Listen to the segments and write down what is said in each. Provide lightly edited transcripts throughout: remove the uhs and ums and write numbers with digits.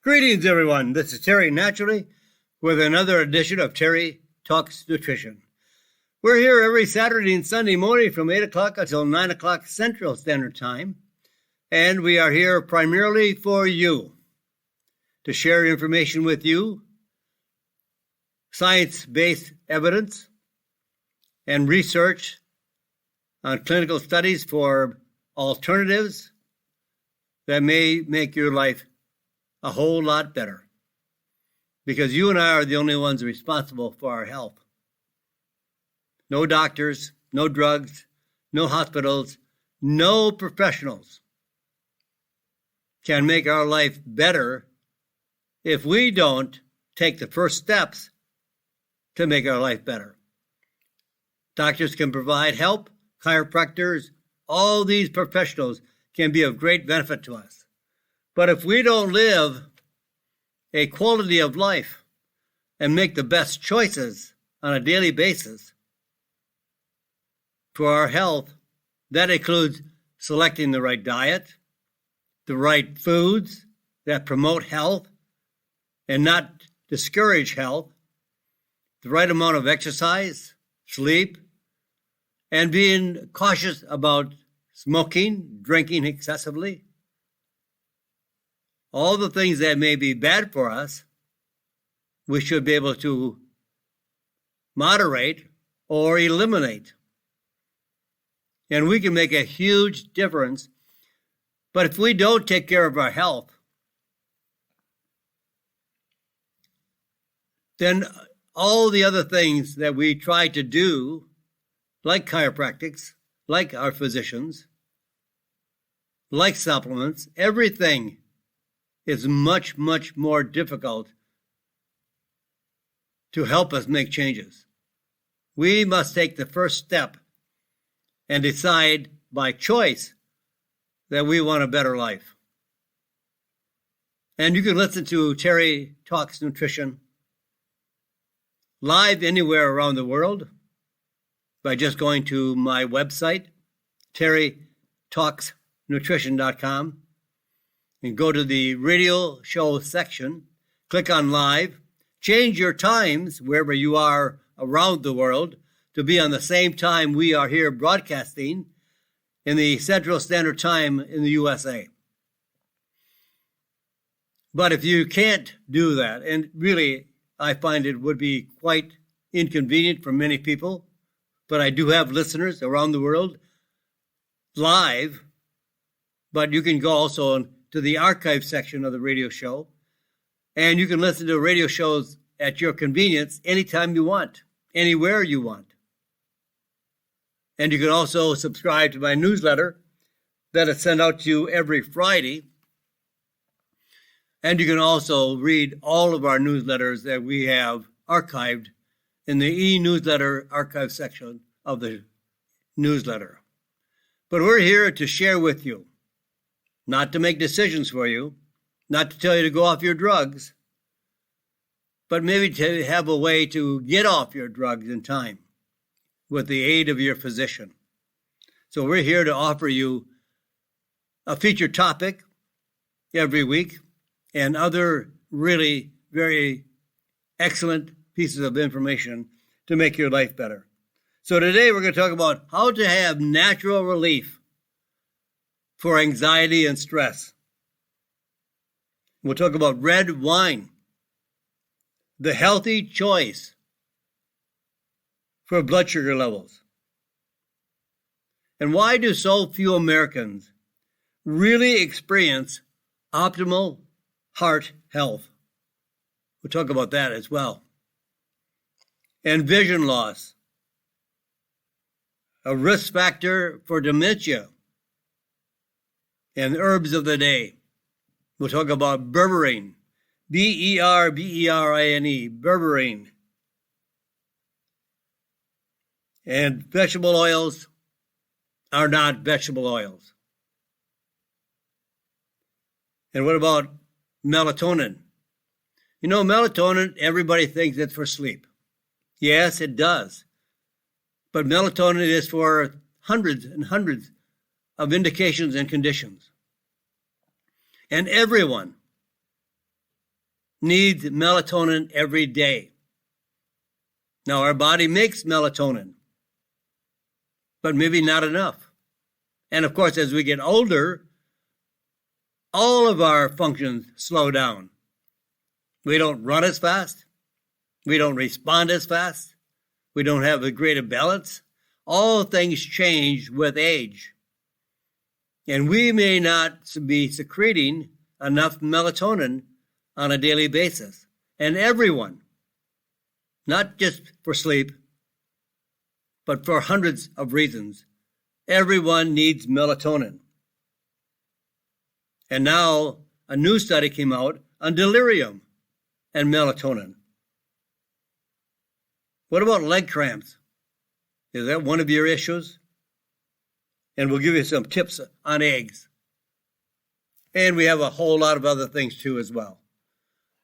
Greetings, everyone. This is Terry Naturally with another edition of Terry Talks Nutrition. We're here every Saturday and Sunday morning from 8 o'clock until 9 o'clock Central Standard Time. And we are here primarily for you, to share information with you, science-based evidence, and research on clinical studies for alternatives that may make your life a whole lot better, because you and I are the only ones responsible for our health. No doctors, no drugs, no hospitals, no professionals can make our life better if we don't take the first steps to make our life better. Doctors can provide help, chiropractors, all these professionals can be of great benefit to us. But if we don't live a quality of life and make the best choices on a daily basis for our health, that includes selecting the right diet, the right foods that promote health and not discourage health, the right amount of exercise, sleep, and being cautious about smoking, drinking excessively. All the things that may be bad for us, we should be able to moderate or eliminate. And we can make a huge difference. But if we don't take care of our health, then all the other things that we try to do, like chiropractics, like our physicians, like supplements, everything is much, much more difficult to help us make changes. We must take the first step and decide by choice that we want a better life. And you can listen to Terry Talks Nutrition live anywhere around the world by just going to my website, terrytalksnutrition.com, and go to the radio show section, click on live, change your times wherever you are around the world to be on the same time we are here broadcasting in the Central Standard Time in the USA. But if you can't do that, and really I find it would be quite inconvenient for many people, but I do have listeners around the world live, but you can go also to the archive section of the radio show, and you can listen to radio shows at your convenience anytime you want, anywhere you want. And you can also subscribe to my newsletter that is sent out to you every Friday. And you can also read all of our newsletters that we have archived in the e-newsletter archive section of the newsletter. But we're here to share with you, not to make decisions for you, not to tell you to go off your drugs, but maybe to have a way to get off your drugs in time with the aid of your physician. So we're here to offer you a featured topic every week and other really very excellent pieces of information to make your life better. So today we're going to talk about how to have natural relief for anxiety and stress. We'll talk about red wine, the healthy choice for blood sugar levels. And why do so few Americans really experience optimal heart health? We'll talk about that as well. And vision loss, a risk factor for dementia, and herbs of the day. We'll talk about berberine, B-E-R-B-E-R-I-N-E, berberine. And vegetable oils are not vegetable oils. And what about melatonin? You know, melatonin, everybody thinks it's for sleep. Yes, it does. But melatonin is for hundreds and hundreds of indications and conditions. And everyone needs melatonin every day. Now, our body makes melatonin, but maybe not enough. And of course, as we get older, all of our functions slow down. We don't run as fast. We don't respond as fast. We don't have a greater balance. All things change with age. And we may not be secreting enough melatonin on a daily basis. And everyone, not just for sleep, but for hundreds of reasons, everyone needs melatonin. And now a new study came out on delirium and melatonin. What about leg cramps? Is that one of your issues? And we'll give you some tips on eggs. And we have a whole lot of other things too as well.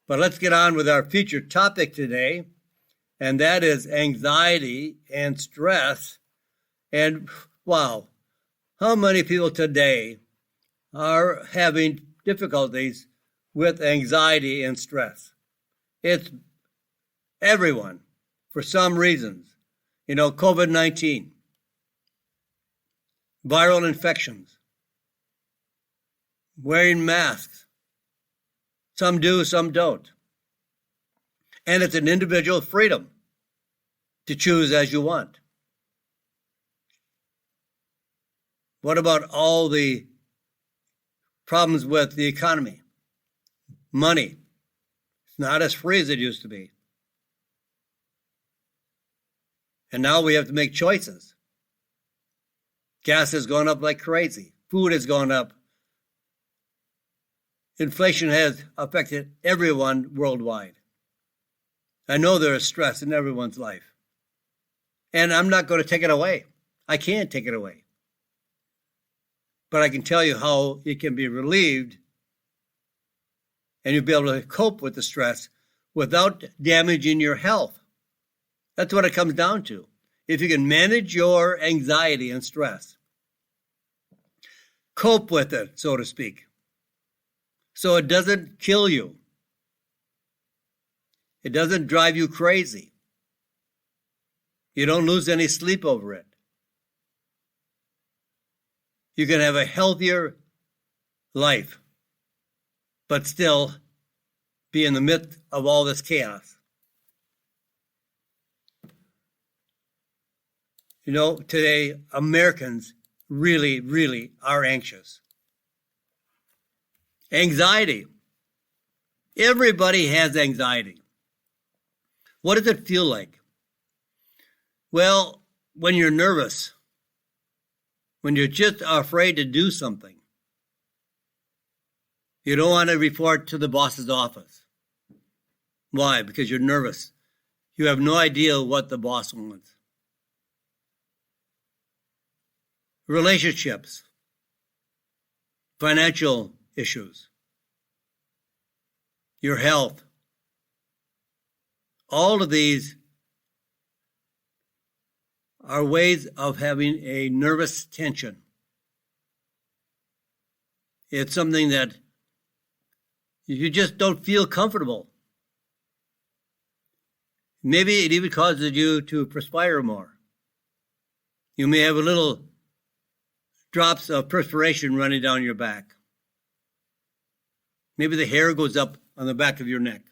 But let's get on with our featured topic today, and that is anxiety and stress. And wow, how many people today are having difficulties with anxiety and stress? It's everyone for some reasons. You know, COVID-19, viral infections, wearing masks. Some do, some don't. And it's an individual freedom to choose as you want. What about all the problems with the economy? Money. It's not as free as it used to be. And now we have to make choices. Gas has gone up like crazy. Food has gone up. Inflation has affected everyone worldwide. I know there is stress in everyone's life. And I'm not going to take it away. I can't take it away. But I can tell you how it can be relieved, and you'll be able to cope with the stress without damaging your health. That's what it comes down to. If you can manage your anxiety and stress, cope with it, so to speak, so it doesn't kill you. It doesn't drive you crazy. You don't lose any sleep over it. You can have a healthier life, but still be in the midst of all this chaos. You know, today, Americans really, really are anxious. Anxiety. Everybody has anxiety. What does it feel like? Well, when you're nervous, when you're just afraid to do something, you don't want to report to the boss's office. Why? Because you're nervous. You have no idea what the boss wants. Relationships, financial issues, your health. All of these are ways of having a nervous tension. It's something that you just don't feel comfortable. Maybe it even causes you to perspire more. You may have a little drops of perspiration running down your back. Maybe the hair goes up on the back of your neck.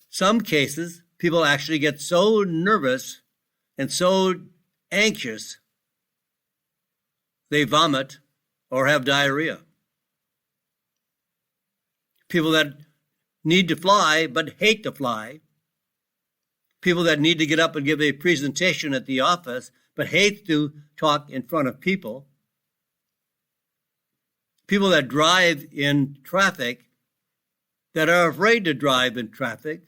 Some cases, people actually get so nervous and so anxious, they vomit or have diarrhea. People that need to fly but hate to fly. People that need to get up and give a presentation at the office but hate to talk in front of people. People that drive in traffic that are afraid to drive in traffic,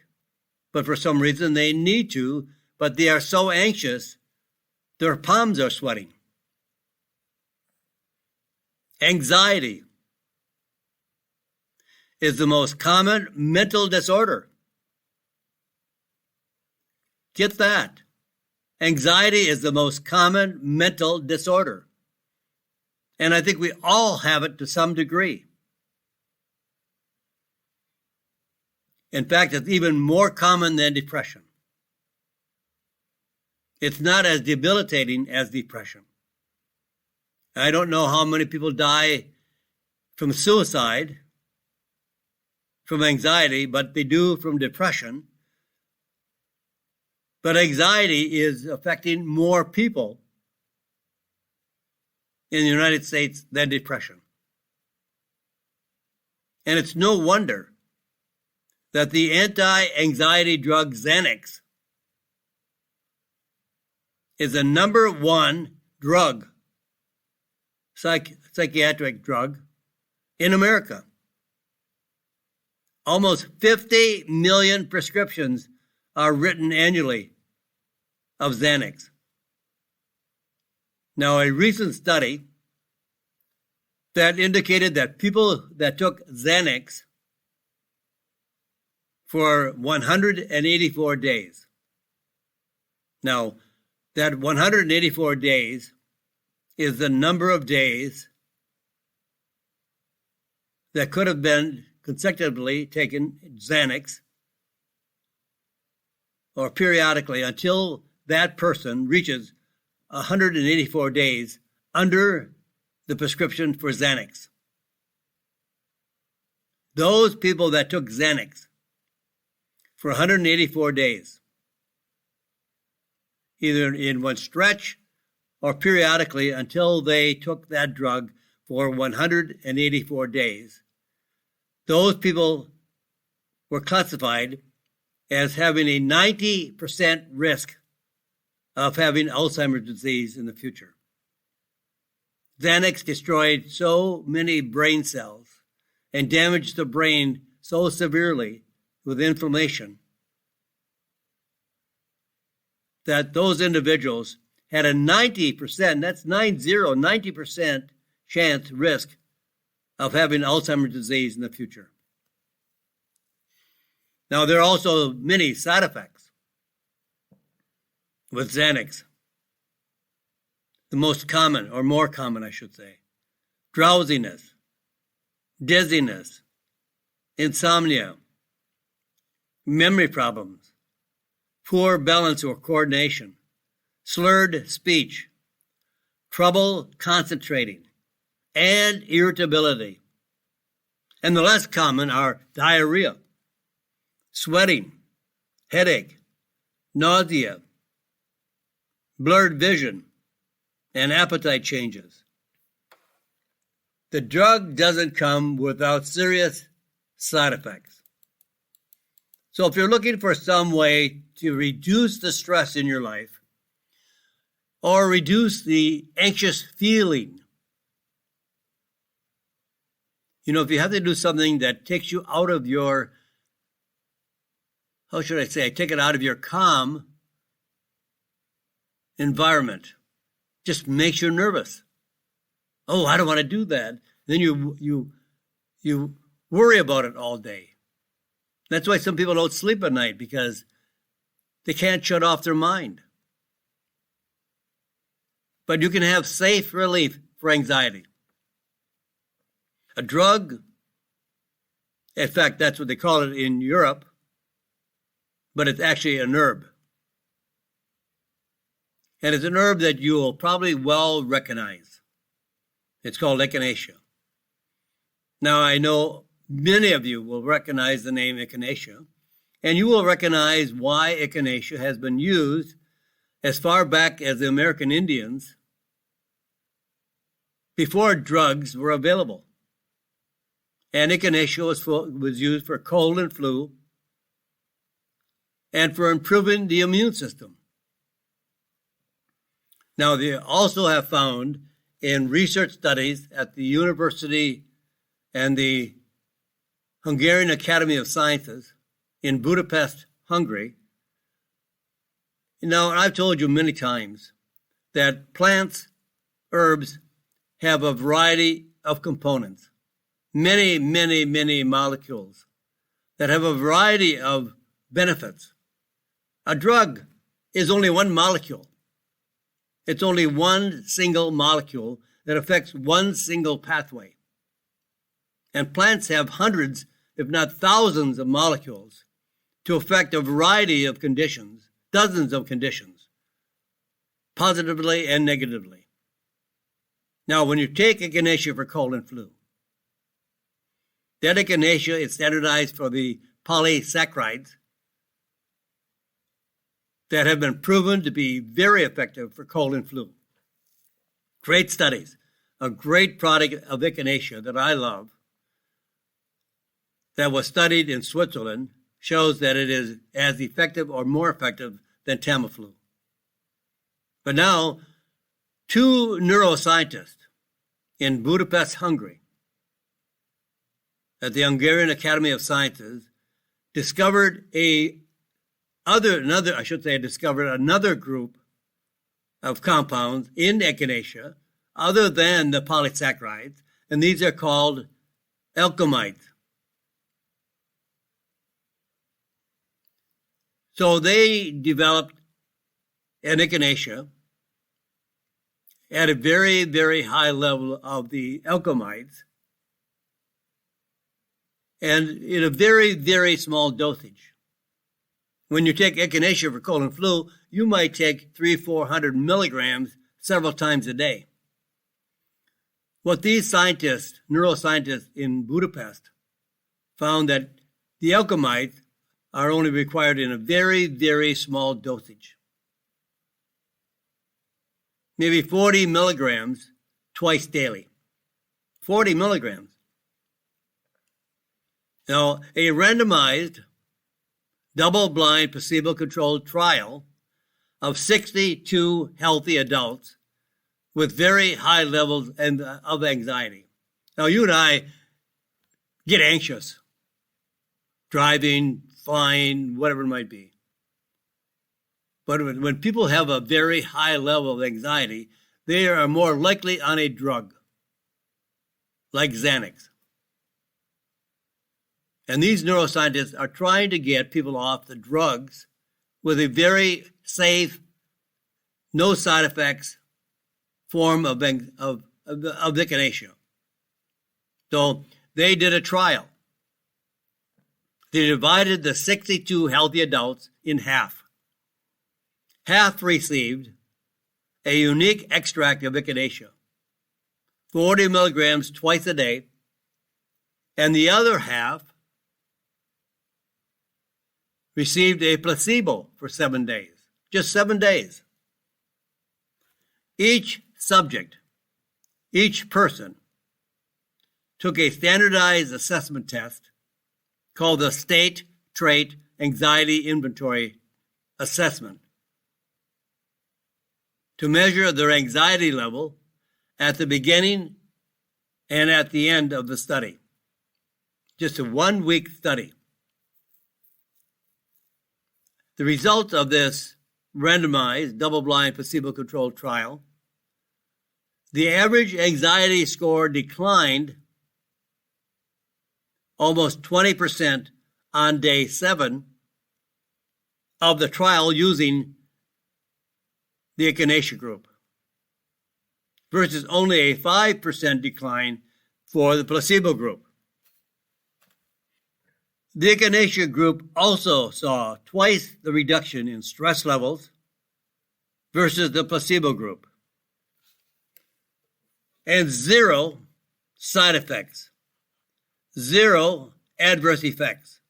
but for some reason they need to, but they are so anxious, their palms are sweating. Anxiety is the most common mental disorder. Get that. Anxiety is the most common mental disorder. And I think we all have it to some degree. In fact, it's even more common than depression. It's not as debilitating as depression. I don't know how many people die from suicide, from anxiety, but they do from depression. But anxiety is affecting more people in the United States than depression. And it's no wonder that the anti-anxiety drug Xanax is the number one drug, psychiatric drug in America. Almost 50 million prescriptions are written annually of Xanax. Now, a recent study that indicated that people that took Xanax for 184 days. Now, that 184 days is the number of days that could have been consecutively taken Xanax or periodically until that person reaches 184 days under the prescription for Xanax. Those people that took Xanax for 184 days, either in one stretch or periodically until they took that drug for 184 days, those people were classified as having a 90% risk of having Alzheimer's disease in the future. Xanax destroyed so many brain cells and damaged the brain so severely with inflammation that those individuals had a 90%, that's 90% chance risk of having Alzheimer's disease in the future. Now, there are also many side effects with Xanax. The most common, or more common, I should say, drowsiness, dizziness, insomnia, memory problems, poor balance or coordination, slurred speech, trouble concentrating, and irritability. And the less common are diarrhea, sweating, headache, nausea, blurred vision, and appetite changes. The drug doesn't come without serious side effects. So if you're looking for some way to reduce the stress in your life or reduce the anxious feeling, if you have to do something that takes you out of your, take it out of your calm environment, just makes you nervous. Oh, I don't want to do that. Then you worry about it all day. That's why some people don't sleep at night, because they can't shut off their mind. But you can have safe relief for anxiety. A drug, in fact, that's what they call it in Europe, but it's actually an herb. And it's an herb that you will probably well recognize. It's called echinacea. Now, I know many of you will recognize the name echinacea, and you will recognize why echinacea has been used as far back as the American Indians before drugs were available. And echinacea was used for cold and flu and for improving the immune system. Now, they also have found in research studies at the university and the Hungarian Academy of Sciences in Budapest, Hungary. Now, I've told you many times that plants, herbs, have a variety of components, many molecules that have a variety of benefits. A drug is only one molecule. It's only one single molecule that affects one single pathway. And plants have hundreds, if not thousands of molecules to affect a variety of conditions, dozens of conditions, positively and negatively. Now, when you take echinacea for cold and flu, that echinacea is standardized for the polysaccharides that have been proven to be very effective for cold and flu. Great studies. A great product of echinacea that I love that was studied in Switzerland shows that it is as effective or more effective than Tamiflu. But now, two neuroscientists in Budapest, Hungary, at the Hungarian Academy of Sciences, discovered another group of compounds in echinacea other than the polysaccharides, and these are called alkaloids. So they developed an echinacea at a very, very high level of the alkaloids and in a very, very small dosage. When you take echinacea for cold and flu, you might take 300-400 milligrams several times a day. What these scientists, neuroscientists in Budapest, found that the alkaloids are only required in a very, very small dosage. Maybe 40 milligrams twice daily. 40 milligrams. Now, a randomized, double-blind, placebo-controlled trial of 62 healthy adults with very high levels of anxiety. Now, you and I get anxious, driving, flying, whatever it might be. But when people have a very high level of anxiety, they are more likely on a drug, like Xanax. And these neuroscientists are trying to get people off the drugs with a very safe, no side effects form of echinacea. So they did a trial. They divided the 62 healthy adults in half. Half received a unique extract of echinacea, 40 milligrams twice a day, and the other half received a placebo for 7 days, just 7 days. Each subject, each person, took a standardized assessment test called the State Trait Anxiety Inventory Assessment to measure their anxiety level at the beginning and at the end of the study. Just a 1-week study. The results of this randomized, double-blind, placebo-controlled trial, the average anxiety score declined almost 20% on day 7 of the trial using the echinacea group, versus only a 5% decline for the placebo group. The echinacea group also saw twice the reduction in stress levels versus the placebo group, and 0 side effects, 0 adverse effects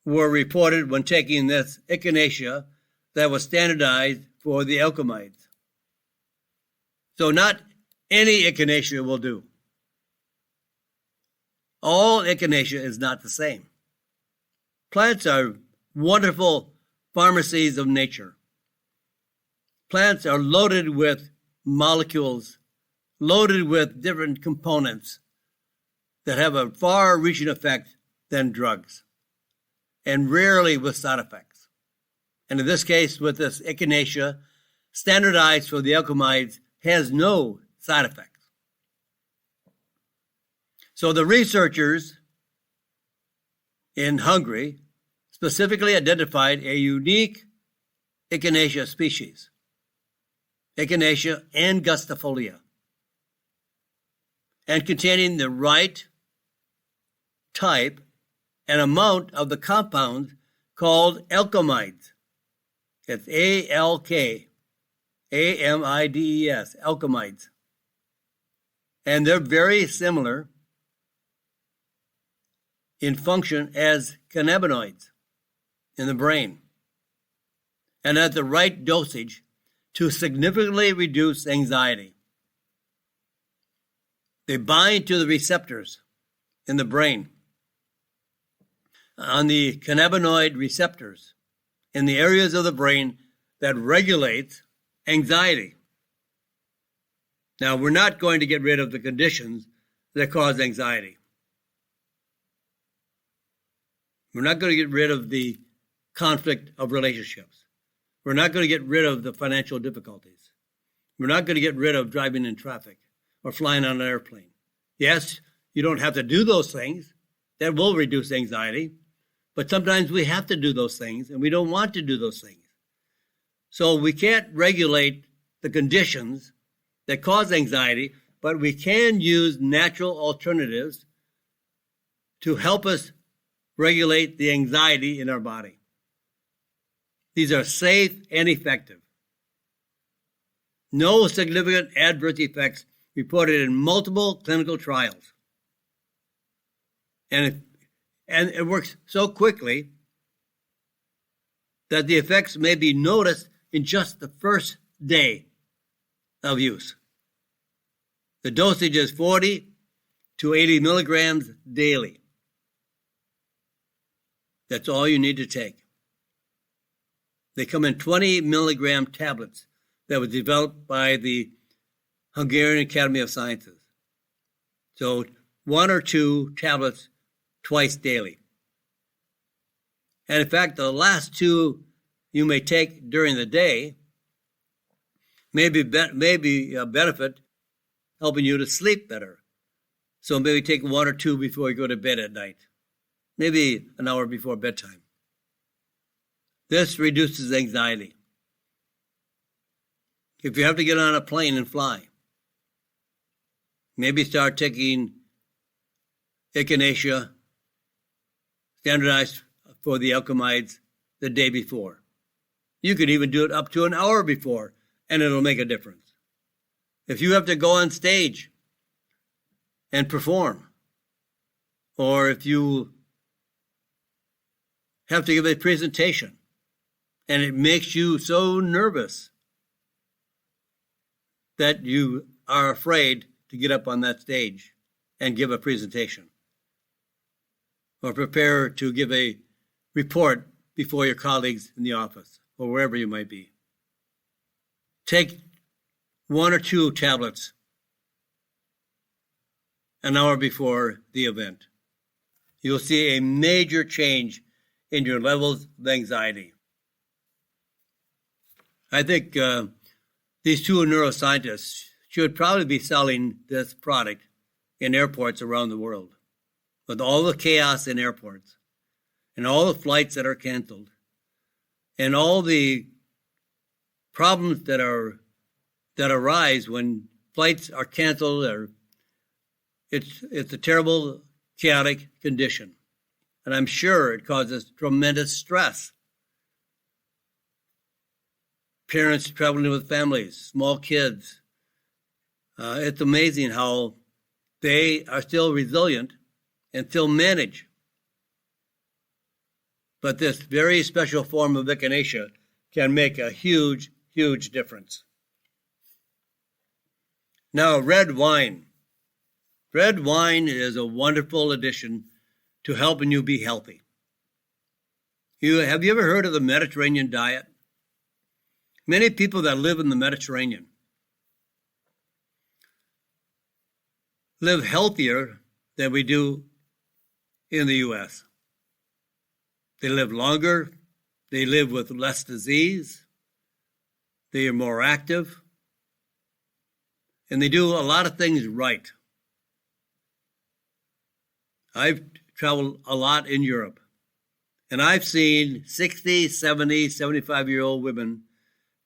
were reported when taking this echinacea that was standardized for the alkaloids. So not any echinacea will do. All echinacea is not the same. Plants are wonderful pharmacies of nature. Plants are loaded with molecules, loaded with different components that have a far-reaching effect than drugs, and rarely with side effects. And in this case, with this echinacea, standardized for the alkaloids, has no side effects. So the researchers in Hungary specifically identified a unique echinacea species, Echinacea angustifolia, and containing the right type an amount of the compounds called alkamides. It's ALKAMIDES, alkamides. And they're very similar in function as cannabinoids in the brain, and at the right dosage to significantly reduce anxiety. They bind to the receptors in the brain, on the cannabinoid receptors in the areas of the brain that regulate anxiety. Now, we're not going to get rid of the conditions that cause anxiety. We're not going to get rid of the conflict of relationships. We're not going to get rid of the financial difficulties. We're not going to get rid of driving in traffic or flying on an airplane. Yes, you don't have to do those things. That will reduce anxiety. But sometimes we have to do those things, and we don't want to do those things. So we can't regulate the conditions that cause anxiety, but we can use natural alternatives to help us regulate the anxiety in our body. These are safe and effective. No significant adverse effects reported in multiple clinical trials. And it works so quickly that the effects may be noticed in just the first day of use. The dosage is 40 to 80 milligrams daily. That's all you need to take. They come in 20 milligram tablets that was developed by the Hungarian Academy of Sciences. So 1 or 2 tablets twice daily. And in fact, the last 2 you may take during the day may be a benefit helping you to sleep better. So maybe take 1 or 2 before you go to bed at night. Maybe an hour before bedtime. This reduces anxiety. If you have to get on a plane and fly, maybe start taking echinacea, standardized for the alkamides, the day before. You could even do it up to an hour before, and it'll make a difference. If you have to go on stage and perform, or if you have to give a presentation, and it makes you so nervous that you are afraid to get up on that stage and give a presentation, or prepare to give a report before your colleagues in the office, or wherever you might be. Take 1 or 2 tablets an hour before the event. You'll see a major change in your levels of anxiety. I think these 2 neuroscientists should probably be selling this product in airports around the world. With all the chaos in airports and all the flights that are canceled and all the problems that arise when flights are canceled, or it's a terrible, chaotic condition. And I'm sure it causes tremendous stress. Parents traveling with families, small kids. It's amazing how they are still resilient and still manage. But this very special form of echinacea can make a huge, huge difference. Now, red wine. Red wine is a wonderful addition to helping you be healthy. Have you ever heard of the Mediterranean diet? Many people that live in the Mediterranean live healthier than we do in the U.S. They live longer. They live with less disease. They are more active. And they do a lot of things right. I've traveled a lot in Europe, and I've seen 60, 70, 75-year-old women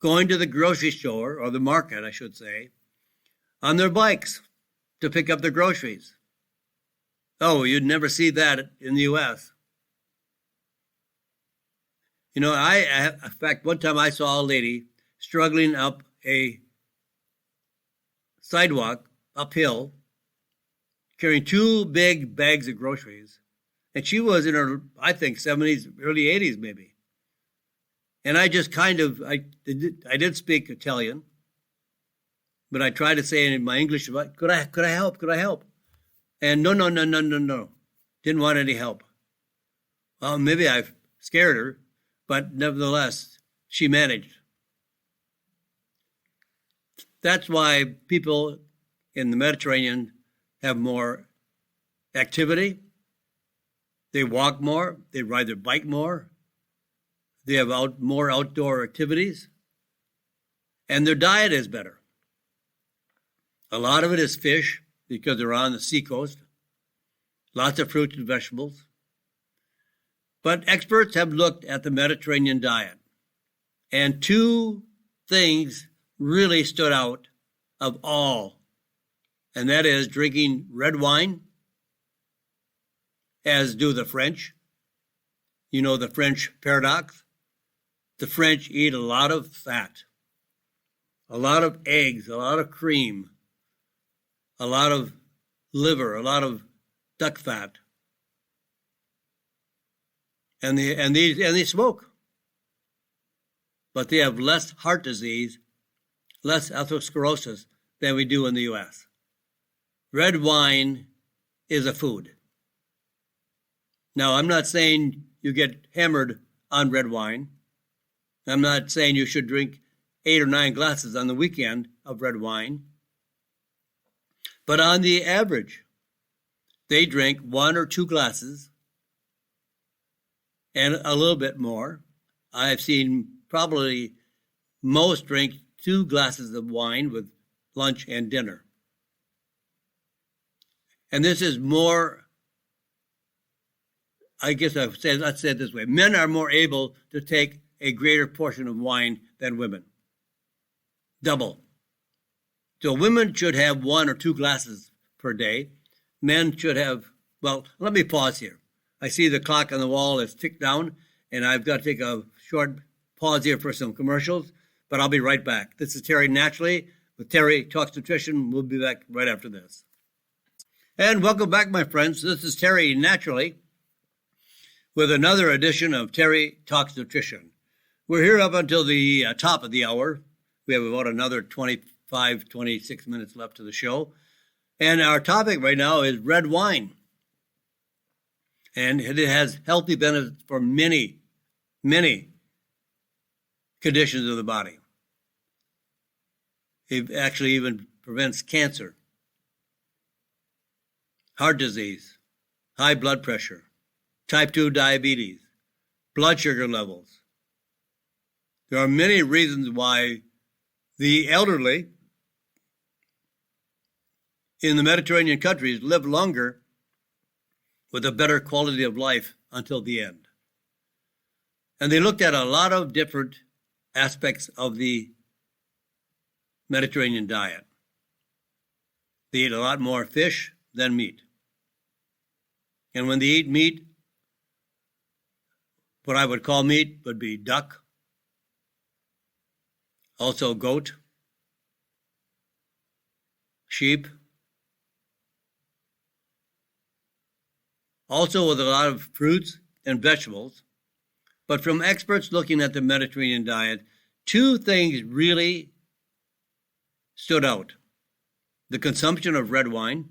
going to the grocery store, or the market, I should say, on their bikes to pick up their groceries. Oh, you'd never see that in the U.S. You know, in fact, one time I saw a lady struggling up a sidewalk uphill, carrying 2 big bags of groceries. And she was in her, I think, 70s, early 80s maybe. And I just I did speak Italian, but I tried to say in my English, could I help? Could I help? And no. Didn't want any help. Well, maybe I scared her, but nevertheless, she managed. That's why people in the Mediterranean have more activity. They walk more, they ride their bike more, they have more outdoor activities, and their diet is better. A lot of it is fish because they're on the seacoast, lots of fruits and vegetables. But experts have looked at the Mediterranean diet, and 2 things really stood out of all, and that is drinking red wine, as do the French. You know the French paradox. The French eat a lot of fat, a lot of eggs, a lot of cream, a lot of liver, a lot of duck fat. And they smoke. But they have less heart disease, less atherosclerosis than we do in the U.S. Red wine is a food. Now, I'm not saying you get hammered on red wine. I'm not saying you should drink 8 or 9 glasses on the weekend of red wine. But on the average, they drink 1 or 2 glasses and a little bit more. I've seen probably most drink 2 glasses of wine with lunch and dinner. And this is more, I guess let's say it this way. Men are more able to take a greater portion of wine than women. Double. So women should have 1 or 2 glasses per day. Men should have, well, let me pause here. I see the clock on the wall is ticked down, and I've got to take a short pause here for some commercials, but I'll be right back. This is Terry Naturally with Terry Talks Nutrition. We'll be back right after this. And welcome back, my friends. This is Terry Naturally with another edition of Terry Talks Nutrition. We're here up until the top of the hour. We have about another 25, 26 minutes left to the show. And our topic right now is red wine. And it has healthy benefits for many, many conditions of the body. It actually even prevents cancer, heart disease, high blood pressure, type 2 diabetes, blood sugar levels. There are many reasons why the elderly in the Mediterranean countries live longer with a better quality of life until the end. And they looked at a lot of different aspects of the Mediterranean diet. They eat a lot more fish than meat. And when they eat meat, what I would call meat would be duck, also goat, sheep, also with a lot of fruits and vegetables. But from experts looking at the Mediterranean diet, 2 things really stood out. The consumption of red wine,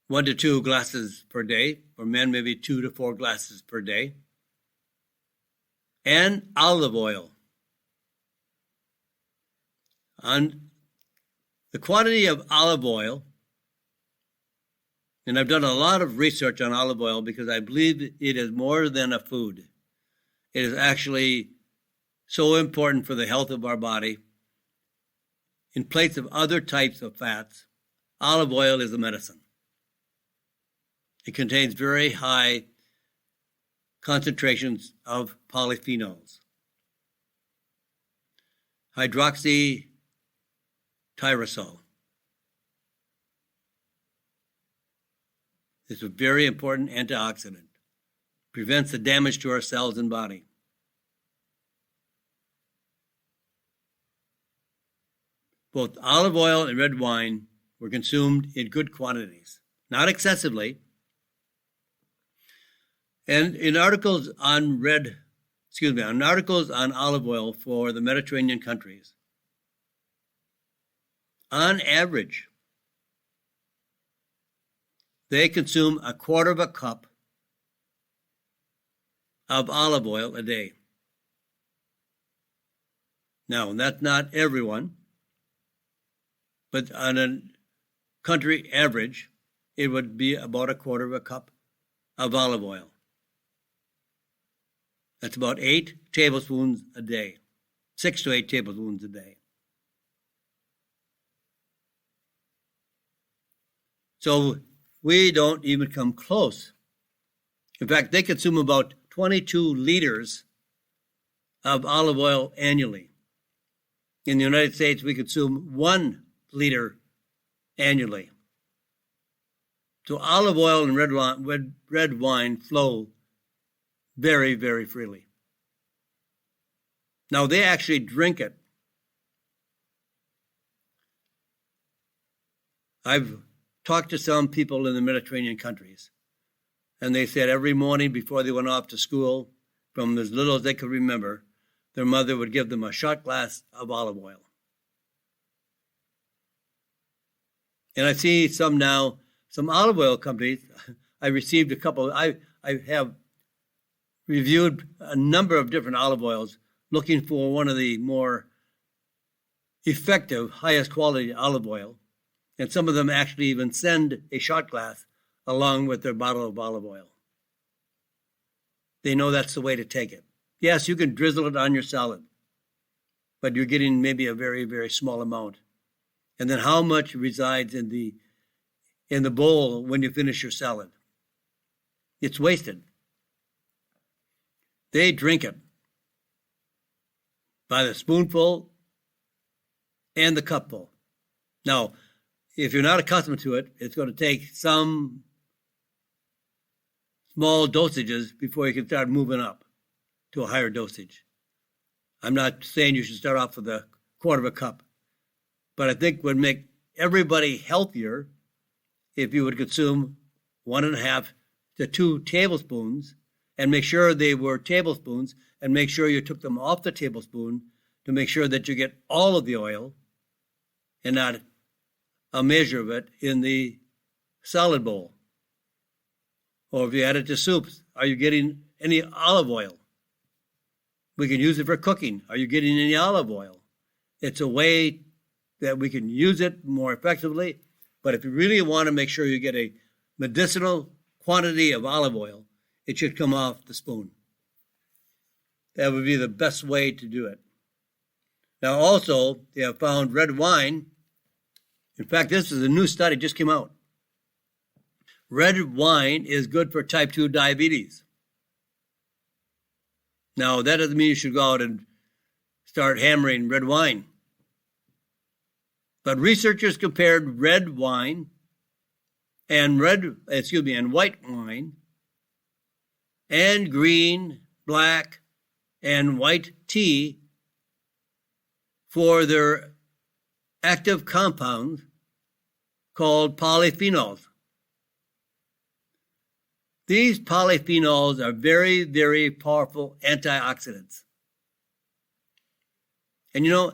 1 to 2 glasses per day, for men maybe 2 to 4 glasses per day, and olive oil. On the quantity of olive oil, and I've done a lot of research on olive oil because I believe it is more than a food. It is actually so important for the health of our body. In place of other types of fats, olive oil is a medicine. It contains very high concentrations of polyphenols, hydroxytyrosol. It's a very important antioxidant, prevents the damage to our cells and body. Both olive oil and red wine were consumed in good quantities, not excessively. And in articles on articles on olive oil for the Mediterranean countries, on average, they consume a quarter of a cup of olive oil a day. Now, that's not everyone, but on a country average, it would be about a quarter of a cup of olive oil. That's about 8 tablespoons a day, 6 to 8 tablespoons a day. So we don't even come close. In fact, they consume about 22 liters of olive oil annually. In the United States, we consume 1 liter annually. So olive oil and red wine flow very, very freely. Now, they actually drink it. I've talked to some people in the Mediterranean countries, and they said every morning before they went off to school, from as little as they could remember, their mother would give them a shot glass of olive oil. And I see some olive oil companies. I received a couple. I have reviewed a number of different olive oils looking for one of the more effective, highest quality olive oil. And some of them actually even send a shot glass along with their bottle of olive oil. They know that's the way to take it. Yes, you can drizzle it on your salad, but you're getting maybe a very, very small amount. And then how much resides in the bowl when you finish your salad? It's wasted. They drink it by the spoonful and the cupful. Now, if you're not accustomed to it, it's going to take some small dosages before you can start moving up to a higher dosage. I'm not saying you should start off with a quarter of a cup, but I think would make everybody healthier if you would consume 1.5 to 2 tablespoons, and make sure they were tablespoons, and make sure you took them off the tablespoon to make sure that you get all of the oil and not a measure of it in the salad bowl. Or if you add it to soups, are you getting any olive oil? We can use it for cooking. Are you getting any olive oil? It's a way that we can use it more effectively. But if you really want to make sure you get a medicinal quantity of olive oil, it should come off the spoon. That would be the best way to do it. Now also, they have found red wine. In fact, this is a new study, just came out. Red wine is good for type 2 diabetes. Now, that doesn't mean you should go out and start hammering red wine. But researchers compared red wine and white wine and green, black, and white tea for their active compounds called polyphenols. These polyphenols are very, very powerful antioxidants. And you know,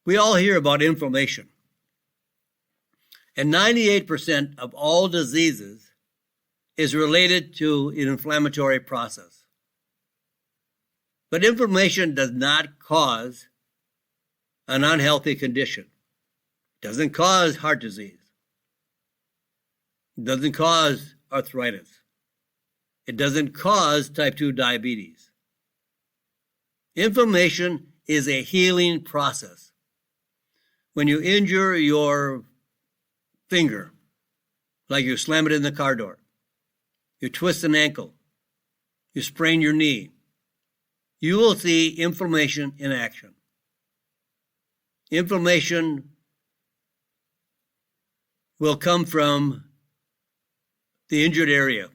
we all hear about inflammation. And 98% of all diseases is related to an inflammatory process. But inflammation does not cause an unhealthy condition. It doesn't cause heart disease. It doesn't cause arthritis. It doesn't cause type 2 diabetes. Inflammation is a healing process. When you injure your finger, like you slam it in the car door, you twist an ankle, you sprain your knee, you will see inflammation in action. Inflammation will come from the injured area.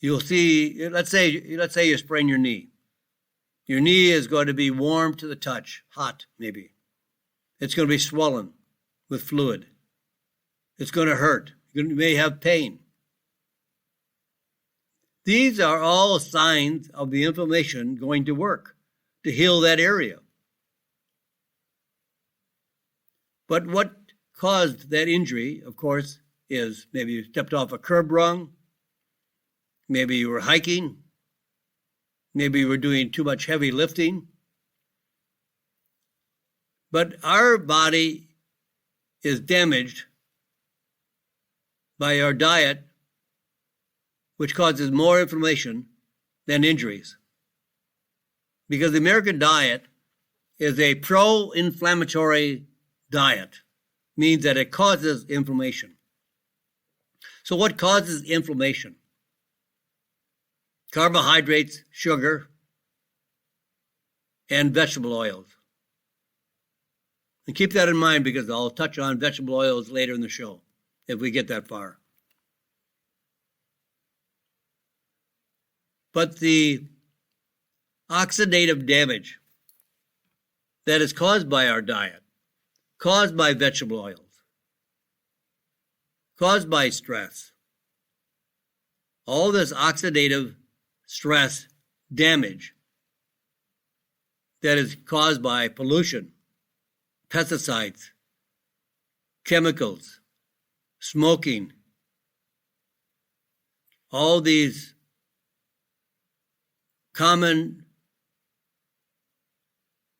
you'll see, let's say you sprain your knee. Your knee is going to be warm to the touch, hot maybe. It's going to be swollen with fluid. It's going to hurt. You may have pain. These are all signs of the inflammation going to work to heal that area. But what caused that injury, of course, is maybe you stepped off a curb wrong, maybe you were hiking, maybe you were doing too much heavy lifting. But our body is damaged by our diet, which causes more inflammation than injuries. Because the American diet is a pro-inflammatory diet, means that it causes inflammation. So what causes inflammation? Carbohydrates, sugar, and vegetable oils. And keep that in mind because I'll touch on vegetable oils later in the show, if we get that far. But the oxidative damage that is caused by our diet, caused by vegetable oils, caused by stress, all this oxidative stress damage that is caused by pollution, pesticides, chemicals, smoking, all these common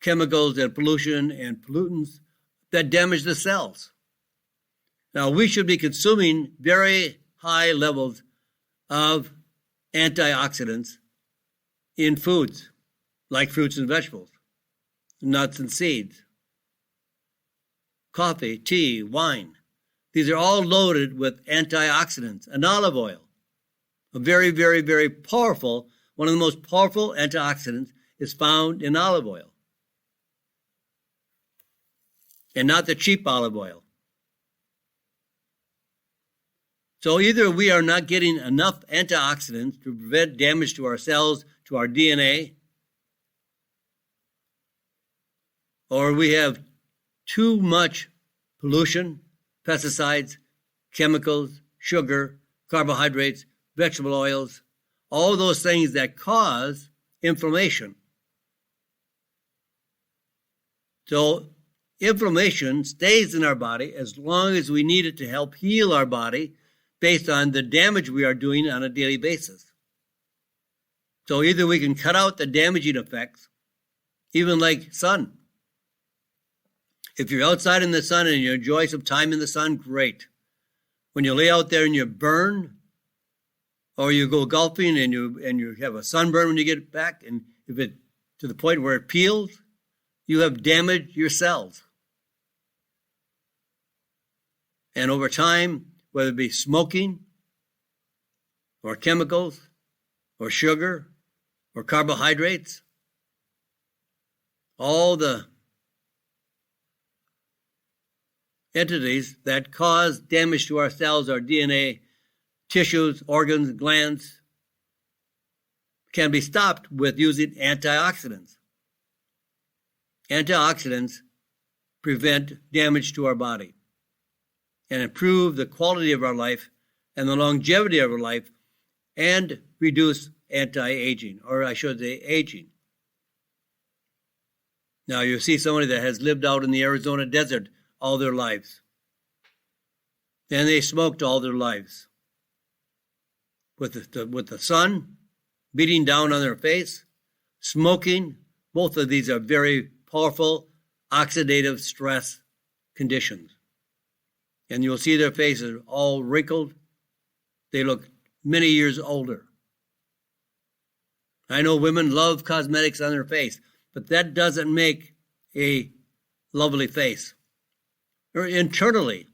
chemicals and pollution and pollutants that damage the cells. Now, we should be consuming very high levels of antioxidants in foods, like fruits and vegetables, nuts and seeds, coffee, tea, wine. These are all loaded with antioxidants and olive oil. A very, very, very powerful, one of the most powerful antioxidants is found in olive oil. And not the cheap olive oil. So either we are not getting enough antioxidants to prevent damage to our cells, to our DNA, or we have too much pollution, pesticides, chemicals, sugar, carbohydrates, vegetable oils, all those things that cause inflammation. So inflammation stays in our body as long as we need it to help heal our body based on the damage we are doing on a daily basis. So either we can cut out the damaging effects, even like sun. If you're outside in the sun and you enjoy some time in the sun, great. When you lay out there and you burn, or you go golfing and you have a sunburn when you get back, and if it to the point where it peels, you have damaged your cells. And over time, whether it be smoking, or chemicals, or sugar, or carbohydrates, all the entities that cause damage to our cells, our DNA, tissues, organs, glands, can be stopped with using antioxidants. Antioxidants prevent damage to our body and improve the quality of our life and the longevity of our life and reduce anti-aging, or I should say aging. Now you see somebody that has lived out in the Arizona desert all their lives. And they smoked all their lives. With the sun beating down on their face, smoking, both of these are very powerful oxidative stress conditions. And you'll see their faces all wrinkled. They look many years older. I know women love cosmetics on their face, but that doesn't make a lovely face. Or internally,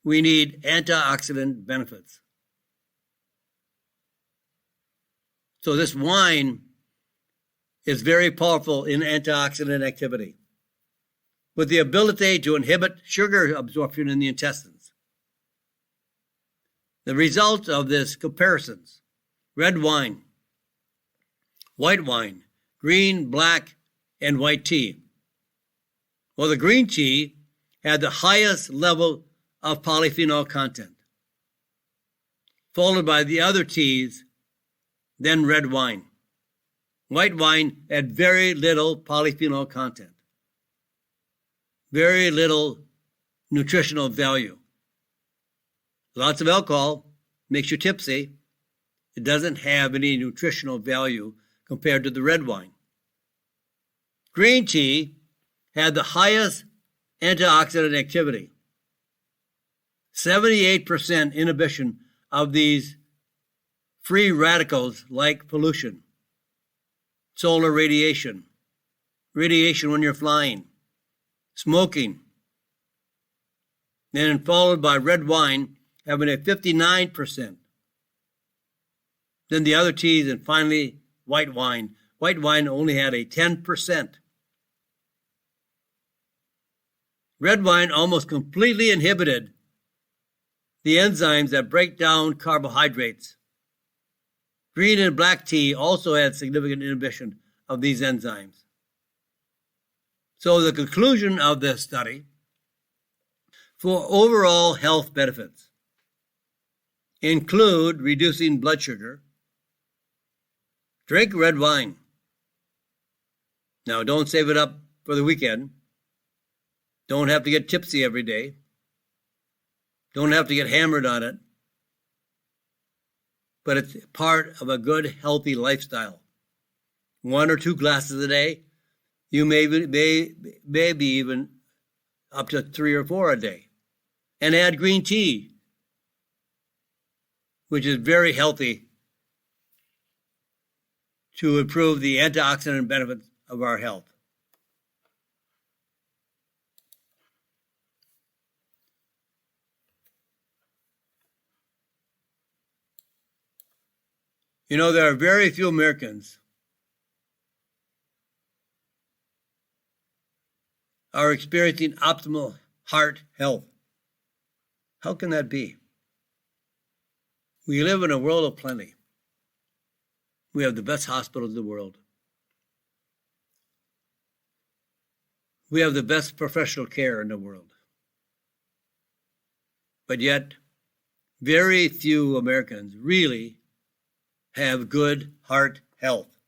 we need antioxidant benefits. So this wine is very powerful in antioxidant activity, with the ability to inhibit sugar absorption in the intestines. The result of this comparisons red wine, white wine, green, black, and white tea. Well, the green tea had the highest level of polyphenol content, followed by the other teas, then red wine. White wine had very little polyphenol content, very little nutritional value. Lots of alcohol makes you tipsy. It doesn't have any nutritional value compared to the red wine. Green tea had the highest antioxidant activity, 78% inhibition of these free radicals like pollution, solar radiation, radiation when you're flying, smoking, then followed by red wine having a 59%. Then the other teas, and finally white wine. White wine only had a 10%. Red wine almost completely inhibited the enzymes that break down carbohydrates. Green and black tea also had significant inhibition of these enzymes. So the conclusion of this study, for overall health benefits, include reducing blood sugar. Drink red wine. Now, don't save it up for the weekend. Don't have to get tipsy every day. Don't have to get hammered on it. But it's part of a good, healthy lifestyle. 1 or 2 glasses a day. You maybe even up to 3 or 4 a day. And add green tea, which is very healthy to improve the antioxidant benefits of our health. You know, there are very few Americans are experiencing optimal heart health. How can that be? We live in a world of plenty. We have the best hospitals in the world. We have the best professional care in the world. But yet, very few Americans really have good heart health.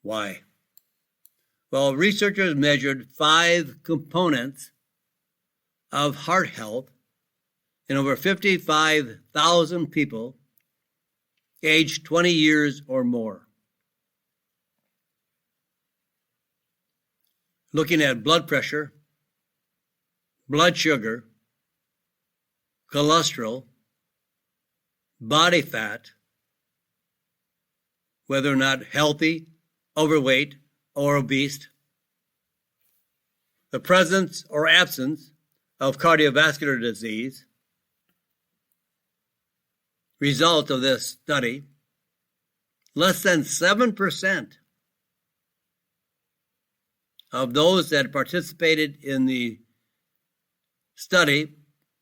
Why? Well, researchers measured 5 components of heart health in over 55,000 people aged 20 years or more. Looking at blood pressure, blood sugar, cholesterol, body fat, whether or not healthy, overweight, or obese, the presence or absence of cardiovascular disease. Result of this study, less than 7% of those that participated in the study,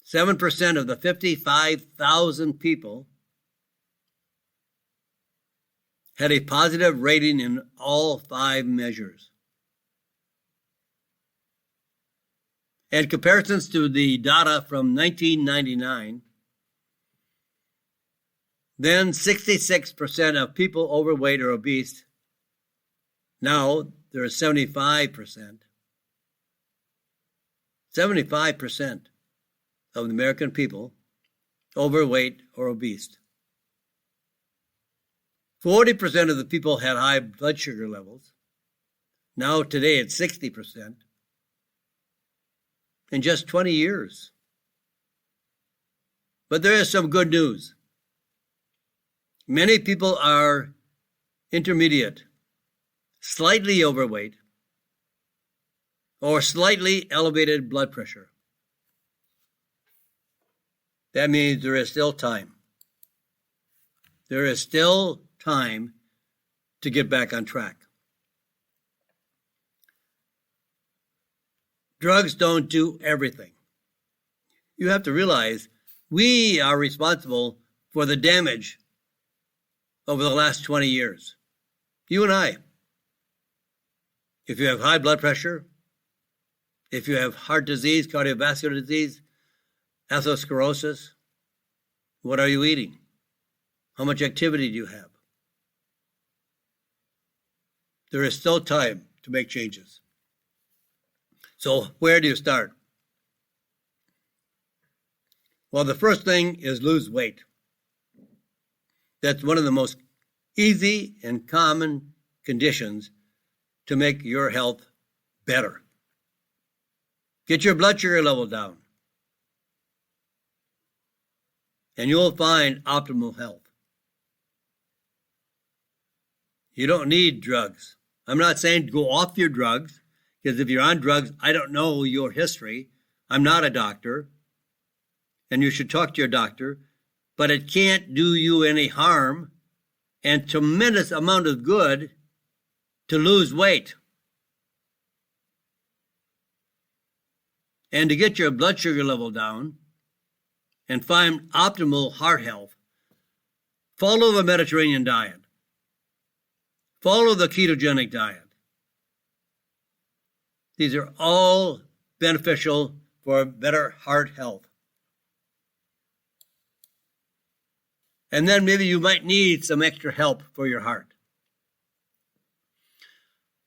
7% of the 55,000 people had a positive rating in all 5 measures. And comparisons to the data from 1999, then 66% of people overweight or obese. Now there is 75%. 75% of the American people overweight or obese. 40% of the people had high blood sugar levels. Now today it's 60%. In just 20 years. But there is some good news. Many people are intermediate, slightly overweight, or slightly elevated blood pressure. That means there is still time. There is still time to get back on track. Drugs don't do everything. You have to realize we are responsible for the damage over the last 20 years. You and I. If you have high blood pressure, if you have heart disease, cardiovascular disease, atherosclerosis, what are you eating? How much activity do you have? There is still time to make changes. So where do you start? Well, the first thing is lose weight. That's one of the most easy and common conditions to make your health better. Get your blood sugar level down, and you'll find optimal health. You don't need drugs. I'm not saying go off your drugs, because if you're on drugs, I don't know your history. I'm not a doctor, and you should talk to your doctor, but it can't do you any harm and tremendous amount of good to lose weight. And to get your blood sugar level down and find optimal heart health, follow the Mediterranean diet. Follow the ketogenic diet. These are all beneficial for better heart health. And then maybe you might need some extra help for your heart.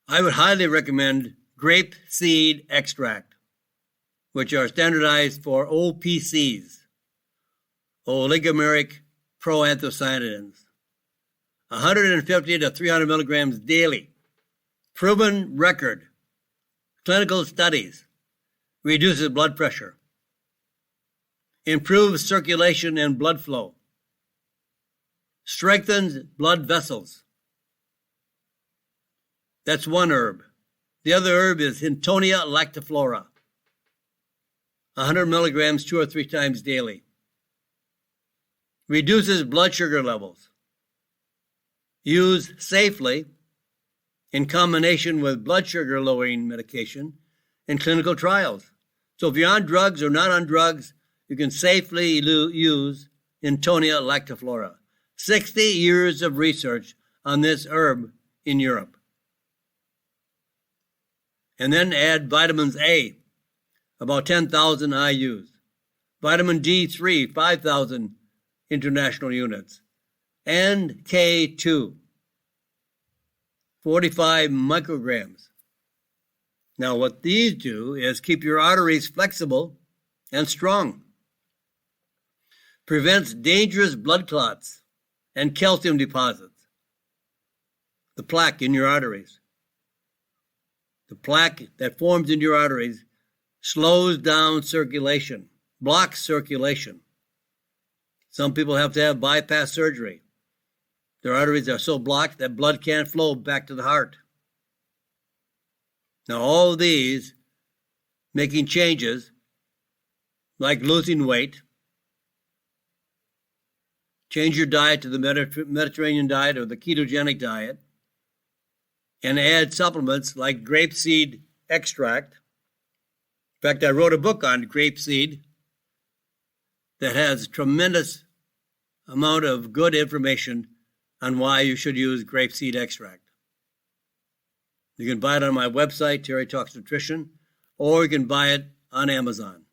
I would highly recommend grape seed extract, which are standardized for OPCs, oligomeric proanthocyanidins, 150 to 300 milligrams daily. Proven record. Clinical studies. Reduces blood pressure. Improves circulation and blood flow. Strengthens blood vessels. That's one herb. The other herb is Hintonia lactiflora. 100 milligrams 2 or 3 times daily. Reduces blood sugar levels. Use safely in combination with blood sugar lowering medication in clinical trials. So if you're on drugs or not on drugs, you can safely use Hintonia lactiflora. 60 years of research on this herb in Europe. And then add vitamins A, about 10,000 IUs. Vitamin D3, 5,000 international units. And K2, 45 micrograms. Now what these do is keep your arteries flexible and strong. Prevents dangerous blood clots and calcium deposits. The plaque in your arteries. The plaque that forms in your arteries slows down circulation, blocks circulation. Some people have to have bypass surgery. Their arteries are so blocked that blood can't flow back to the heart. Now, all of these, making changes, like losing weight, change your diet to the Mediterranean diet or the ketogenic diet, and add supplements like grapeseed extract. In fact, I wrote a book on grapeseed that has tremendous amount of good information on why you should use grapeseed extract. You can buy it on my website, Terry Talks Nutrition, or you can buy it on Amazon.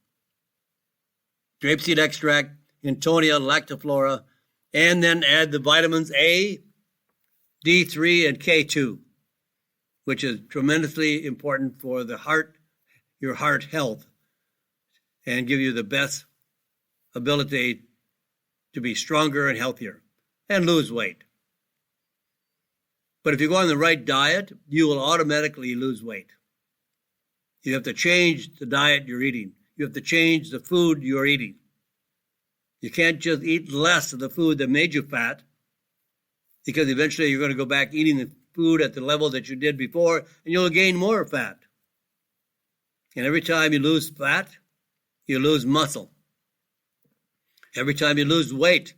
Grapeseed extract, Hintonia lactiflora, and then add the vitamins A, D3, and K2, which is tremendously important for the heart, your heart health, and give you the best ability to be stronger and healthier and lose weight. But if you go on the right diet, you will automatically lose weight. You have to change the diet you're eating. You have to change the food you're eating. You can't just eat less of the food that made you fat, because eventually you're going to go back eating the food at the level that you did before, and you'll gain more fat. And every time you lose fat, you lose muscle. Every time you lose weight,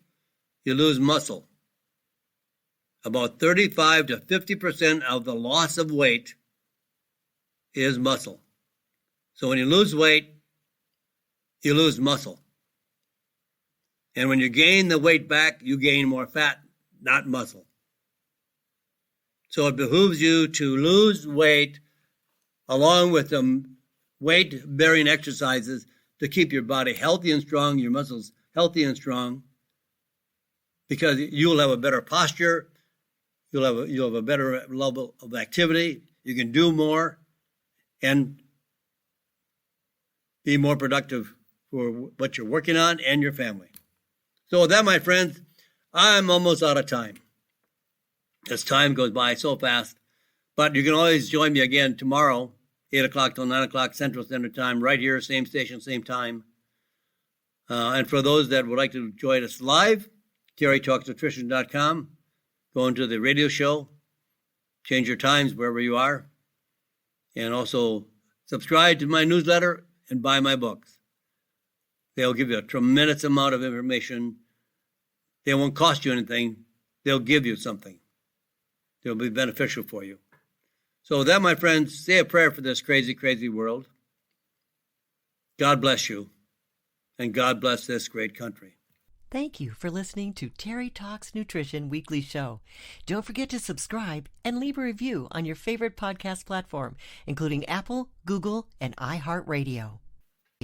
you lose muscle. About 35 to 50% of the loss of weight is muscle. So when you lose weight, you lose muscle. And when you gain the weight back, you gain more fat, not muscle. So it behooves you to lose weight along with the weight-bearing exercises to keep your body healthy and strong, your muscles healthy and strong, because you'll have a better posture, you'll have a better level of activity, you can do more, and be more productive for what you're working on and your family. So with that, my friends, I'm almost out of time. As time goes by so fast. But you can always join me again tomorrow, 8 o'clock till 9 o'clock Central Standard Time, right here, same station, same time. And for those that would like to join us live, TerryTalksNutrition.com. Go into the radio show, change your times wherever you are, and also subscribe to my newsletter and buy my books. They'll give you a tremendous amount of information. They won't cost you anything. They'll give you something. They'll be beneficial for you. So with that, my friends, say a prayer for this crazy, crazy world. God bless you, and God bless this great country. Thank you for listening to Terry Talks Nutrition Weekly Show. Don't forget to subscribe and leave a review on your favorite podcast platform, including Apple, Google, and iHeartRadio.